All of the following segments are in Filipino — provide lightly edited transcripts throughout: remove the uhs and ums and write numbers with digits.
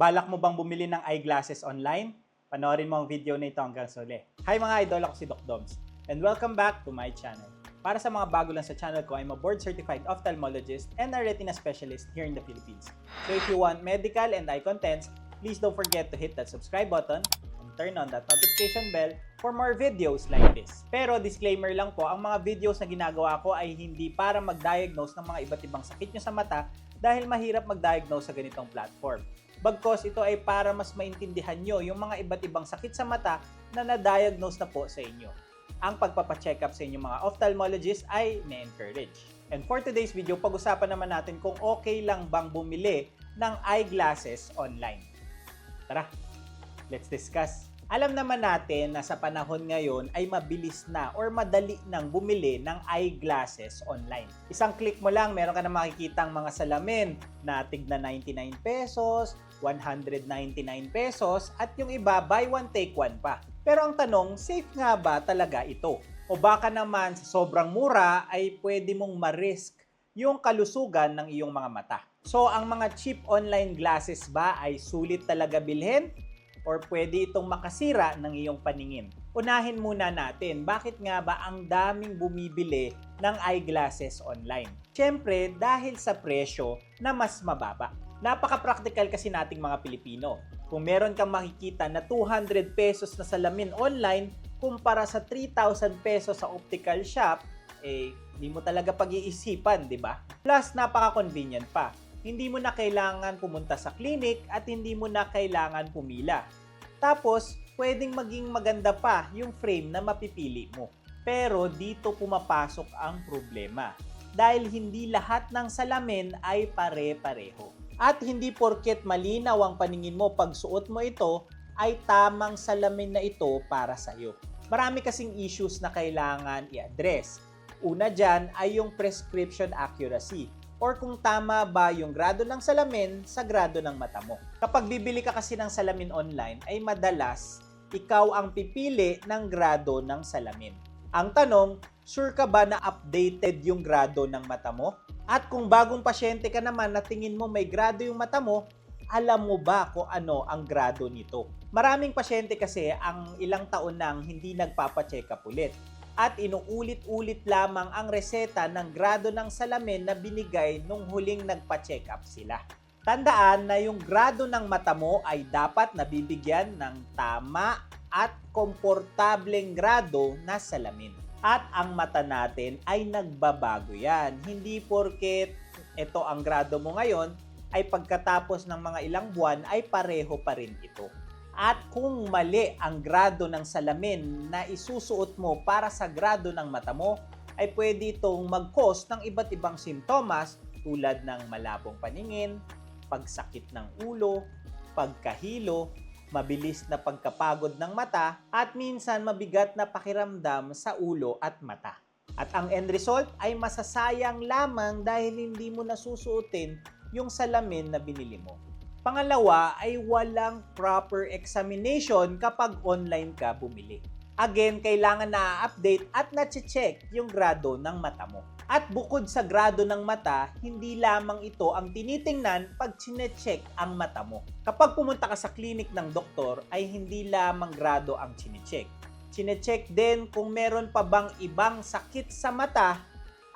Balak mo bang bumili ng eyeglasses online? Panoorin mo ang video na ito hanggang sa uli. Hi mga idol, ako si Doc Doms. And welcome back to my channel. Para sa mga bago lang sa channel ko, I'm a board-certified ophthalmologist and a retina specialist here in the Philippines. So if you want medical and eye contents, please don't forget to hit that subscribe button and turn on that notification bell for more videos like this. Pero disclaimer lang po, ang mga videos na ginagawa ko ay hindi para mag-diagnose ng mga iba't ibang sakit nyo sa mata dahil mahirap mag-diagnose sa ganitong platform. Bagkos ito ay para mas maintindihan nyo yung mga iba't ibang sakit sa mata na na-diagnose na po sa inyo. Ang pagpapacheck up sa inyong mga ophthalmologist ay na-encourage. And for today's video, pag-usapan naman natin kung okay lang bang bumili ng eyeglasses online. Tara, let's discuss. Alam naman natin na sa panahon ngayon ay mabilis na or madali nang bumili ng eyeglasses online. Isang click mo lang, meron ka na makikitang mga salamin na tigna 99 pesos, 199 pesos, at yung iba buy one take one pa. Pero ang tanong, safe nga ba talaga ito? O baka naman sa sobrang mura ay pwede mong ma-risk yung kalusugan ng iyong mga mata. So ang mga cheap online glasses ba ay sulit talaga bilhin? Or pwede itong makasira ng iyong paningin? Unahin muna natin, bakit nga ba ang daming bumibili ng eyeglasses online? Siyempre, dahil sa presyo na mas mababa. Napaka-practical kasi nating mga Pilipino. Kung meron kang makikita na 200 pesos na salamin online, kumpara sa 3,000 pesos sa optical shop, di mo talaga pag-iisipan, di ba? Plus, napaka-convenient pa. Hindi mo na kailangan pumunta sa clinic at hindi mo na kailangan pumila. Tapos, pwedeng maging maganda pa yung frame na mapipili mo. Pero dito pumapasok ang problema. Dahil hindi lahat ng salamin ay pare-pareho. At hindi porket malinaw ang paningin mo pag suot mo ito, ay tamang salamin na ito para sa'yo. Marami kasing issues na kailangan i-address. Una dyan ay yung prescription accuracy, or kung tama ba yung grado ng salamin sa grado ng mata mo. Kapag bibili ka kasi ng salamin online, ay madalas ikaw ang pipili ng grado ng salamin. Ang tanong, sure ka ba na updated yung grado ng mata mo? At kung bagong pasyente ka naman na tingin mo may grado yung mata mo, alam mo ba kung ano ang grado nito? Maraming pasyente kasi ang ilang taon nang hindi nagpapacheck up ulit. At inuulit-ulit lamang ang reseta ng grado ng salamin na binigay nung huling nagpa-check up sila. Tandaan na yung grado ng mata mo ay dapat nabibigyan ng tama at komportableng grado na salamin. At ang mata natin ay nagbabago yan. Hindi porket ito ang grado mo ngayon ay pagkatapos ng mga ilang buwan ay pareho pa rin ito. At kung mali ang grado ng salamin na isusuot mo para sa grado ng mata mo, ay pwede itong mag-cause ng iba't ibang simptomas tulad ng malabong paningin, pagsakit ng ulo, pagkahilo, mabilis na pagkapagod ng mata, at minsan mabigat na pakiramdam sa ulo at mata. At ang end result ay masasayang lamang dahil hindi mo nasusuotin yung salamin na binili mo. Pangalawa ay walang proper examination kapag online ka bumili. Again, kailangan na-update at na-check yung grado ng mata mo. At bukod sa grado ng mata, hindi lamang ito ang tinitingnan pag chine-check ang mata mo. Kapag pumunta ka sa clinic ng doktor, ay hindi lamang grado ang chine-check. Chine-check din kung meron pa bang ibang sakit sa mata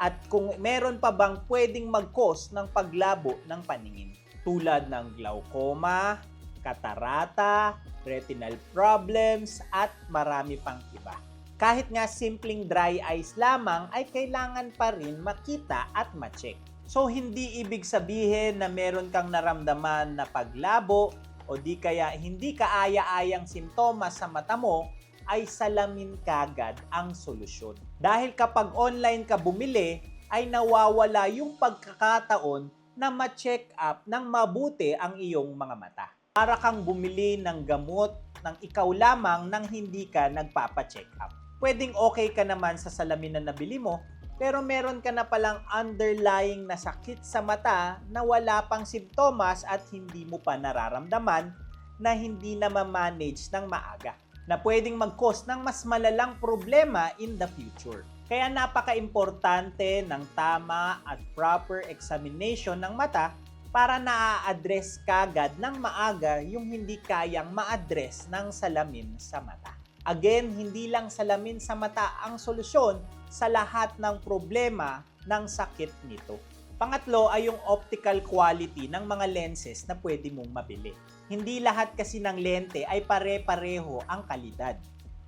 at kung meron pa bang pwedeng mag-cause ng paglabo ng paningin. Tulad ng glaucoma, katarata, retinal problems, at marami pang iba. Kahit nga simpleng dry eyes lamang ay kailangan pa rin makita at ma-check. So hindi ibig sabihin na meron kang naramdaman na paglabo o di kaya hindi kaaya-ayang simptomas sa mata mo ay salamin kagad ang solusyon. Dahil kapag online ka bumili ay nawawala yung pagkakataon na ma-check up ng mabuti ang iyong mga mata. Para kang bumili ng gamot ng ikaw lamang nang hindi ka nagpapa-check up. Pwedeng okay ka naman sa salamin na nabili mo, pero meron ka na palang underlying na sakit sa mata na wala pang simptomas at hindi mo pa nararamdaman na hindi na ma-manage ng maaga, na pwedeng mag-cause ng mas malalang problema in the future. Kaya napaka-importante ng tama at proper examination ng mata para naa-address kagad ng maaga yung hindi kayang ma-address ng salamin sa mata. Again, hindi lang salamin sa mata ang solusyon sa lahat ng problema ng sakit nito. Pangatlo ay yung optical quality ng mga lenses na pwede mong mabili. Hindi lahat kasi ng lente ay pare-pareho ang kalidad.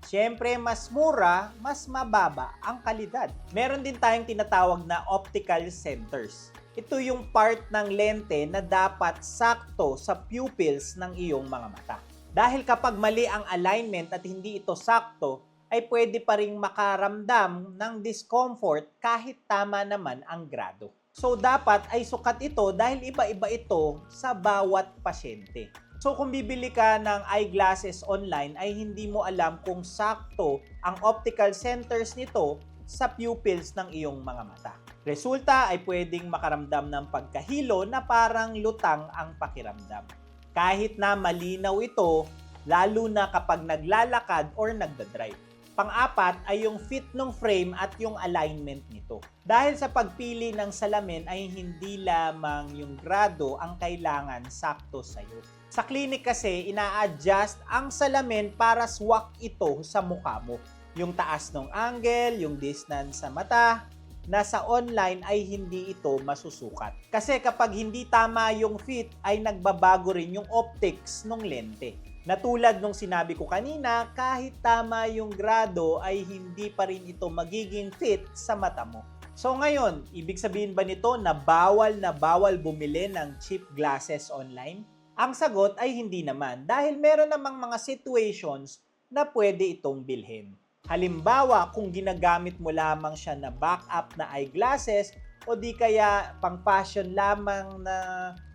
Siyempre, mas mura, mas mababa ang kalidad. Meron din tayong tinatawag na optical centers. Ito yung part ng lente na dapat sakto sa pupils ng iyong mga mata. Dahil kapag mali ang alignment at hindi ito sakto, ay pwede pa ring makaramdam ng discomfort kahit tama naman ang grado. So, dapat ay sukat ito dahil iba-iba ito sa bawat pasyente. So, kung bibili ka ng eyeglasses online ay hindi mo alam kung sakto ang optical centers nito sa pupils ng iyong mga mata. Resulta ay pwedeng makaramdam ng pagkahilo na parang lutang ang pakiramdam. Kahit na malinaw ito, lalo na kapag naglalakad or nagdadrive. Pang-apat ay yung fit ng frame at yung alignment nito. Dahil sa pagpili ng salamin ay hindi lamang yung grado ang kailangan sakto sa'yo. Sa clinic kasi, ina-adjust ang salamin para swak ito sa mukha mo. Yung taas ng angle, yung distance sa mata, nasa online ay hindi ito masusukat. Kasi kapag hindi tama yung fit, ay nagbabago rin yung optics ng lente. Natulad nung sinabi ko kanina, kahit tama yung grado ay hindi pa rin ito magiging fit sa mata mo. So ngayon, ibig sabihin ba nito na bawal bumili ng cheap glasses online? Ang sagot ay hindi naman dahil meron namang mga situations na pwede itong bilhin. Halimbawa, kung ginagamit mo lamang siya na backup na eyeglasses o di kaya pang fashion lamang na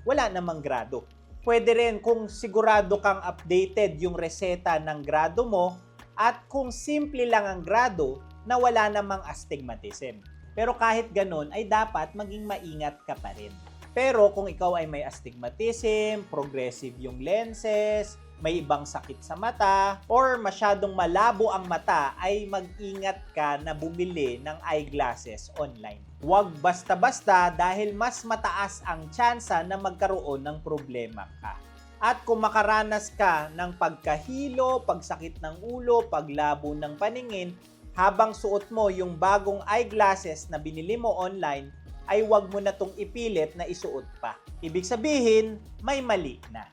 wala namang grado. Pwede rin kung sigurado kang updated yung reseta ng grado mo at kung simple lang ang grado na wala namang astigmatism. Pero kahit ganun ay dapat maging maingat ka pa rin. Pero kung ikaw ay may astigmatism, progressive yung lenses, may ibang sakit sa mata, or masyadong malabo ang mata, ay mag-ingat ka na bumili ng eyeglasses online. Huwag basta-basta dahil mas mataas ang tsansa na magkaroon ng problema ka. At kung makaranas ka ng pagkahilo, pagsakit ng ulo, paglabo ng paningin, habang suot mo yung bagong eyeglasses na binili mo online, ay huwag mo na tong ipilit na isuot pa. Ibig sabihin, may mali na.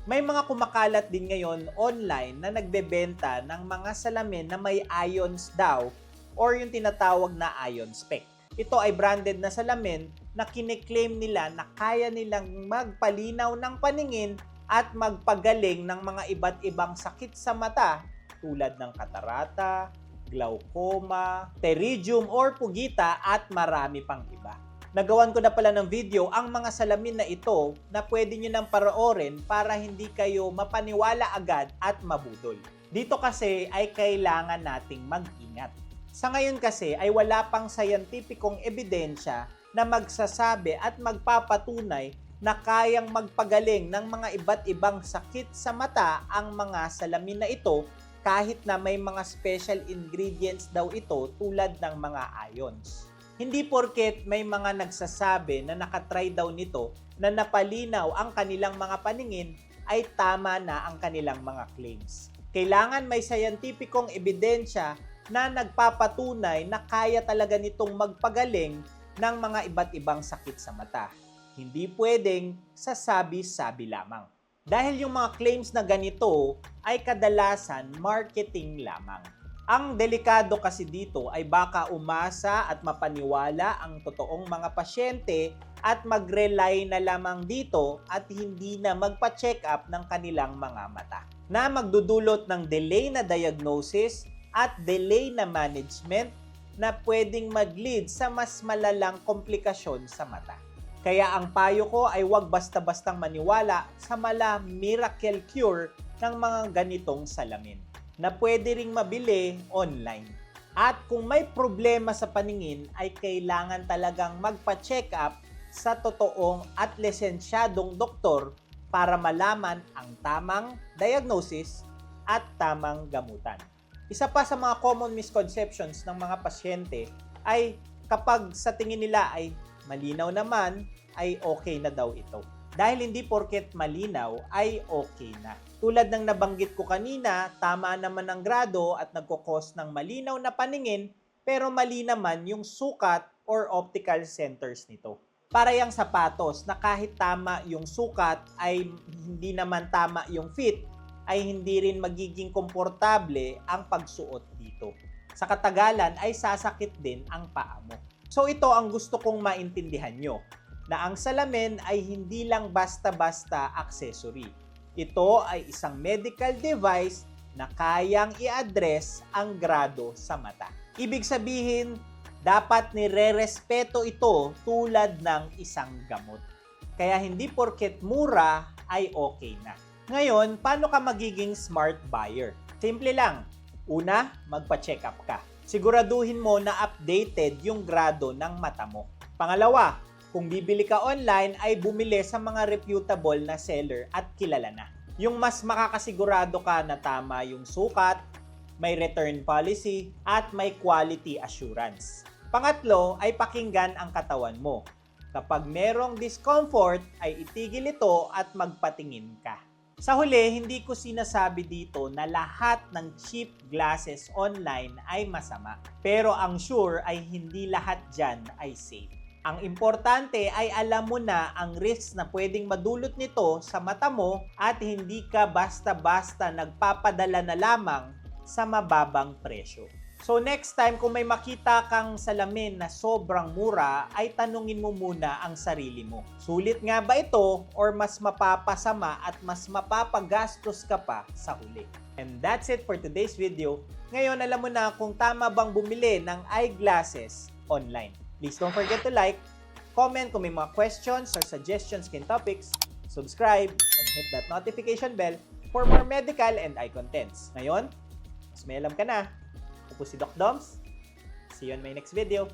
May mga kumakalat din ngayon online na nagbebenta ng mga salamin na may ions daw or yung tinatawag na ion spec. Ito ay branded na salamin na kiniklaim nila na kaya nilang magpalinaw ng paningin at magpagaling ng mga iba't ibang sakit sa mata tulad ng katarata, glaucoma, pterygium or pugita at marami pang iba. Nagawan ko na pala ng video ang mga salamin na ito na pwede nyo nang paroorin para hindi kayo mapaniwala agad at mabudol. Dito kasi ay kailangan nating mag-ingat. Sa ngayon kasi ay wala pang scientificong ebidensya na magsasabi at magpapatunay na kayang magpagaling ng mga iba't ibang sakit sa mata ang mga salamin na ito kahit na may mga special ingredients daw ito tulad ng mga ions. Hindi porket may mga nagsasabi na nakatry daw nito na napalinaw ang kanilang mga paningin ay tama na ang kanilang mga claims. Kailangan may scientificong ebidensya na nagpapatunay na kaya talaga nitong magpagaling ng mga iba't ibang sakit sa mata. Hindi pwedeng sasabi-sabi lamang. Dahil yung mga claims na ganito ay kadalasan marketing lamang. Ang delikado kasi dito ay baka umasa at mapaniwala ang totoong mga pasyente at mag-rely na lamang dito at hindi na magpa-check up ng kanilang mga mata, na magdudulot ng delay na diagnosis at delay na management na pwedeng mag-lead sa mas malalang komplikasyon sa mata. Kaya ang payo ko ay huwag basta-bastang maniwala sa miracle cure ng mga ganitong salamin na pwede ring mabili online. At kung may problema sa paningin ay kailangan talagang magpa-check up sa totoong at lisensyadong doktor para malaman ang tamang diagnosis at tamang gamutan. Isa pa sa mga common misconceptions ng mga pasyente ay kapag sa tingin nila ay malinaw naman, ay okay na daw ito. Dahil hindi porket malinaw ay okay na. Tulad ng nabanggit ko kanina, tama naman ang grado at nagkukos ng malinaw na paningin pero mali naman yung sukat or optical centers nito. Para yung sapatos na kahit tama yung sukat ay hindi naman tama yung fit, ay hindi rin magiging komportable ang pagsuot dito. Sa katagalan ay sasakit din ang paa mo. So ito ang gusto kong maintindihan nyo, na ang salamin ay hindi lang basta-basta accessory. Ito ay isang medical device na kayang i-address ang grado sa mata. Ibig sabihin, dapat nire-respeto ito tulad ng isang gamot. Kaya hindi porket mura ay okay na. Ngayon, paano ka magiging smart buyer? Simple lang. Una, magpa-check up ka. Siguraduhin mo na updated yung grado ng mata mo. Pangalawa, kung bibili ka online ay bumili sa mga reputable na seller at kilala na. Yung mas makakasigurado ka na tama yung sukat, may return policy, at may quality assurance. Pangatlo ay pakinggan ang katawan mo. Kapag merong discomfort ay itigil ito at magpatingin ka. Sa huli, hindi ko sinasabi dito na lahat ng cheap glasses online ay masama. Pero ang sure ay hindi lahat dyan ay safe. Ang importante ay alam mo na ang risks na pwedeng madulot nito sa mata mo at hindi ka basta-basta nagpapadala na lamang sa mababang presyo. So next time kung may makita kang salamin na sobrang mura, ay tanungin mo muna ang sarili mo. Sulit nga ba ito or mas mapapasama at mas mapapagastos ka pa sa huli? And that's it for today's video. Ngayon alam mo na kung tama bang bumili ng eyeglasses online. Please don't forget to like, comment kung may mga questions or suggestions kin topics, subscribe, and hit that notification bell for more medical and eye contents. Ngayon, mas may alam ka na. Ako po si Doc Doms. See you on my next video.